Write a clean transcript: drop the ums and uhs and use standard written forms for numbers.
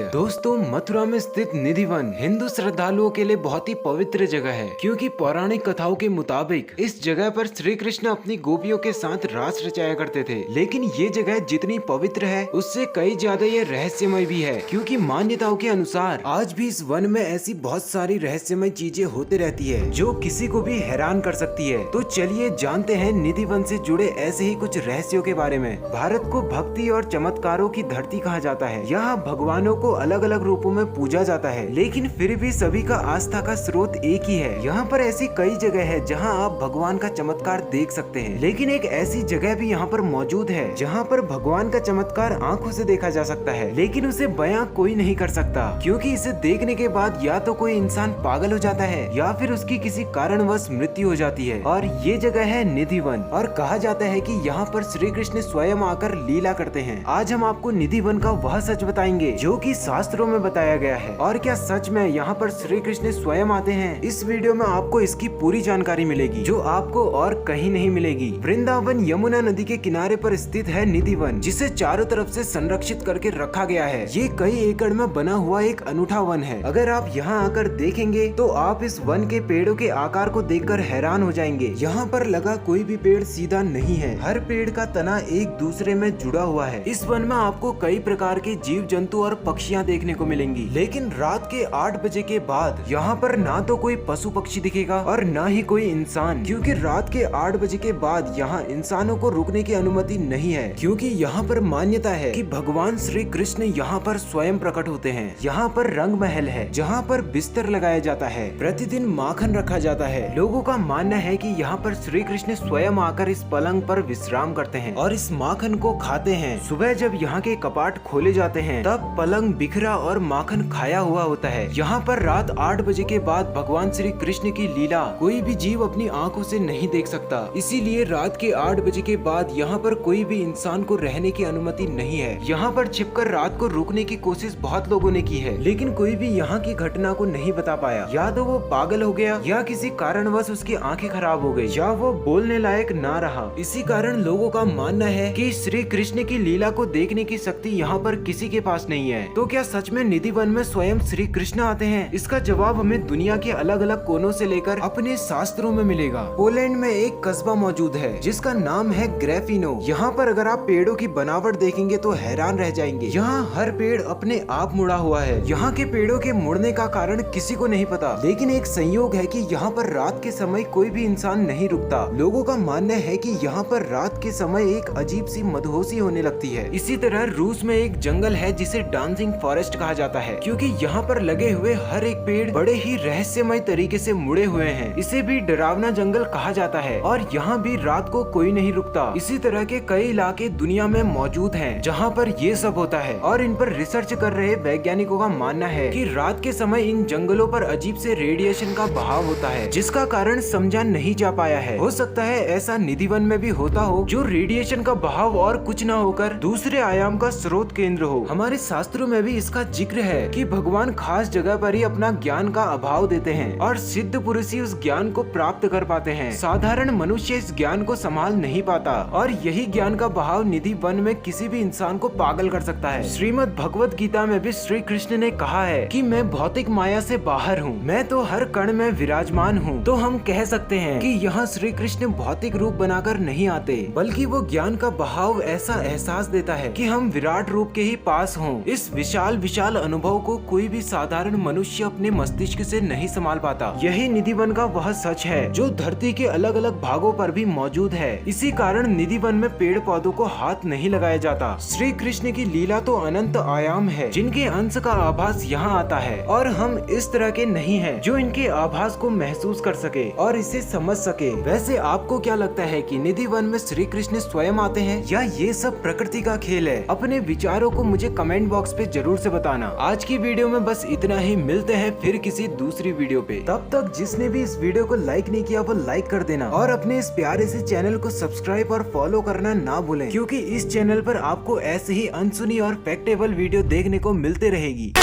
दोस्तों, मथुरा में स्थित निधि वन हिंदू श्रद्धालुओं के लिए बहुत ही पवित्र जगह है, क्योंकि पौराणिक कथाओं के मुताबिक इस जगह पर श्री कृष्ण अपनी गोपियों के साथ रास रचाया करते थे। लेकिन ये जगह जितनी पवित्र है उससे कई ज्यादा ये रहस्यमय भी है, क्योंकि मान्यताओं के अनुसार आज भी इस वन में ऐसी बहुत सारी रहस्यमय चीजें होते रहती है जो किसी को भी हैरान कर सकती है। तो चलिए जानते हैं निधि वन से जुड़े ऐसे ही कुछ रहस्यों के बारे में। भारत को भक्ति और चमत्कारों की धरती कहा जाता है। यहाँ भगवानों को अलग अलग रूपों में पूजा जाता है, लेकिन फिर भी सभी का आस्था का स्रोत एक ही है। यहाँ पर ऐसी कई जगह है जहाँ आप भगवान का चमत्कार देख सकते हैं, लेकिन एक ऐसी जगह भी यहाँ पर मौजूद है जहाँ पर भगवान का चमत्कार आंखों से देखा जा सकता है, लेकिन उसे बयां कोई नहीं कर सकता, क्योंकि इसे देखने के बाद या तो कोई इंसान पागल हो जाता है या फिर उसकी किसी कारणवश मृत्यु हो जाती है। और ये जगह है निधि वन, और कहा जाता है कि यहाँ पर श्री कृष्ण स्वयं आकर लीला करते हैं। आज हम आपको निधि वन का वह सच बताएंगे जो कि शास्त्रों में बताया गया है। और क्या सच में यहाँ पर श्री कृष्ण स्वयं आते हैं? इस वीडियो में आपको इसकी पूरी जानकारी मिलेगी जो आपको और कहीं नहीं मिलेगी। वृंदावन यमुना नदी के किनारे पर स्थित है निधि वन, जिसे चारों तरफ से संरक्षित करके रखा गया है। ये कई एकड़ में बना हुआ एक अनूठा वन है। अगर आप यहाँ आकर देखेंगे तो आप इस वन के पेड़ों के आकार को देखकर हैरान हो जाएंगे। यहाँ पर लगा कोई भी पेड़ सीधा नहीं है, हर पेड़ का तना एक दूसरे में जुड़ा हुआ है। इस वन में आपको कई प्रकार के जीव जंतु और पक्षियाँ देखने को मिलेंगी, लेकिन रात के 8 बजे के बाद यहाँ पर ना तो कोई पशु पक्षी दिखेगा और ना ही कोई इंसान, क्योंकि रात के 8 बजे के बाद यहाँ इंसानों को रुकने की अनुमति नहीं है, क्योंकि यहाँ पर मान्यता है कि भगवान श्री कृष्ण यहाँ पर स्वयं प्रकट होते हैं। यहाँ पर रंग महल है जहाँ पर बिस्तर लगाया जाता है, प्रतिदिन माखन रखा जाता है। लोगों का मानना है कि यहाँ पर श्री कृष्ण स्वयं आकर इस पलंग पर विश्राम करते हैं और इस माखन को खाते हैं। सुबह जब यहाँ के कपाट खोले जाते हैं तब पलंग बिखरा और माखन खाया हुआ होता है। यहाँ पर रात 8 बजे के बाद भगवान श्री कृष्ण की लीला कोई भी जीव अपनी आंखों से नहीं देख सकता, इसीलिए रात के 8 बजे के बाद यहाँ पर कोई भी इंसान को रहने की अनुमति नहीं है। यहाँ पर छिपकर रात को रुकने की कोशिश बहुत लोगों ने की है, लेकिन कोई भी यहाँ की घटना को नहीं बता पाया। या तो वो पागल हो गया, या किसी कारणवश उसकी आंखें खराब हो गई, या वो बोलने लायक ना रहा। इसी कारण लोगों का मानना है कि श्री कृष्ण की लीला को देखने की शक्ति यहाँ पर किसी के पास नहीं है। तो क्या सच में निधि वन में स्वयं श्री कृष्ण आते हैं? इसका जवाब हमें दुनिया के अलग अलग कोनों से लेकर अपने शास्त्रों में मिलेगा। पोलैंड में एक कस्बा मौजूद है जिसका नाम है ग्रेफिनो। यहाँ पर अगर आप पेड़ों की बनावट देखेंगे तो हैरान रह जाएंगे। यहाँ हर पेड़ अपने आप मुड़ा हुआ है। यहाँ के पेड़ों के मुड़ने का कारण किसी को नहीं पता, लेकिन एक संयोग है कि यहाँ पर रात के समय कोई भी इंसान नहीं रुकता। लोगों का मानना है कि यहाँ पर रात के समय एक अजीब सी मदहोशी होने लगती है। इसी तरह रूस में एक जंगल है जिसे डांसिंग फॉरेस्ट कहा जाता है, क्योंकि यहाँ पर लगे हुए हर एक पेड़ बड़े ही रहस्यमय तरीके से मुड़े हुए हैं। इसे भी डरावना जंगल कहा जाता है और यहाँ भी रात को कोई नहीं रुकता। इसी तरह के कई इलाके दुनिया में मौजूद हैं जहाँ पर ये सब होता है, और इन पर रिसर्च कर रहे वैज्ञानिकों का मानना है कि रात के समय इन जंगलों पर अजीब से रेडिएशन का बहाव होता है, जिसका कारण समझा नहीं जा पाया है। हो सकता है ऐसा निधि वन में भी होता हो, जो रेडिएशन का बहाव और कुछ न होकर दूसरे आयाम का स्रोत केंद्र हो। हमारे शास्त्रों में भी इसका जिक्र है कि भगवान खास जगह पर ही अपना ज्ञान का अभाव देते हैं और सिद्ध पुरुष ही उस ज्ञान को प्राप्त कर पाते हैं। साधारण मनुष्य इस ज्ञान को संभाल नहीं पाता, और यही ज्ञान का बहाव निधि वन में किसी भी इंसान को पागल कर सकता है। श्रीमद् भगवत गीता में भी श्री कृष्ण ने कहा है कि मैं भौतिक माया से बाहर हूँ, मैं तो हर कण में विराजमान हूँ। तो हम कह सकते हैं कि यहाँ श्री कृष्ण भौतिक रूप बनाकर नहीं आते, बल्कि वो ज्ञान का बहाव ऐसा एहसास देता है कि हम विराट रूप के ही पास हों। इस विशाल विशाल अनुभव को कोई भी साधारण मनुष्य अपने मस्तिष्क से नहीं संभाल पाता। यही निधि वन का वह सच है जो धरती के अलग अलग भागों पर भी मौजूद है। इसी कारण निधि वन में पेड़ पौधों को हाथ नहीं लगाया जाता। श्री कृष्ण की लीला तो अनंत आयाम है जिनके अंश का आभास यहाँ आता है, और हम इस तरह के नहीं हैं जो इनके आभास को महसूस कर सके और इसे समझ सके। वैसे आपको क्या लगता है कि निधि वन में श्री कृष्ण स्वयं आते हैं या ये सब प्रकृति का खेल है? अपने विचारों को मुझे कमेंट बॉक्स पे जरूर से बताना। आज की वीडियो में बस इतना ही, मिलते हैं फिर किसी दूसरी वीडियो पे। तब तक जिसने भी इस वीडियो को लाइक नहीं किया वो लाइक कर देना, और अपने इस प्यारे से चैनल को सब्सक्राइब और फॉलो करना ना भूलें, क्योंकि इस चैनल पर आपको ऐसे ही अनसुनी और फैक्टेबल वीडियो देखने को मिलते रहेगी।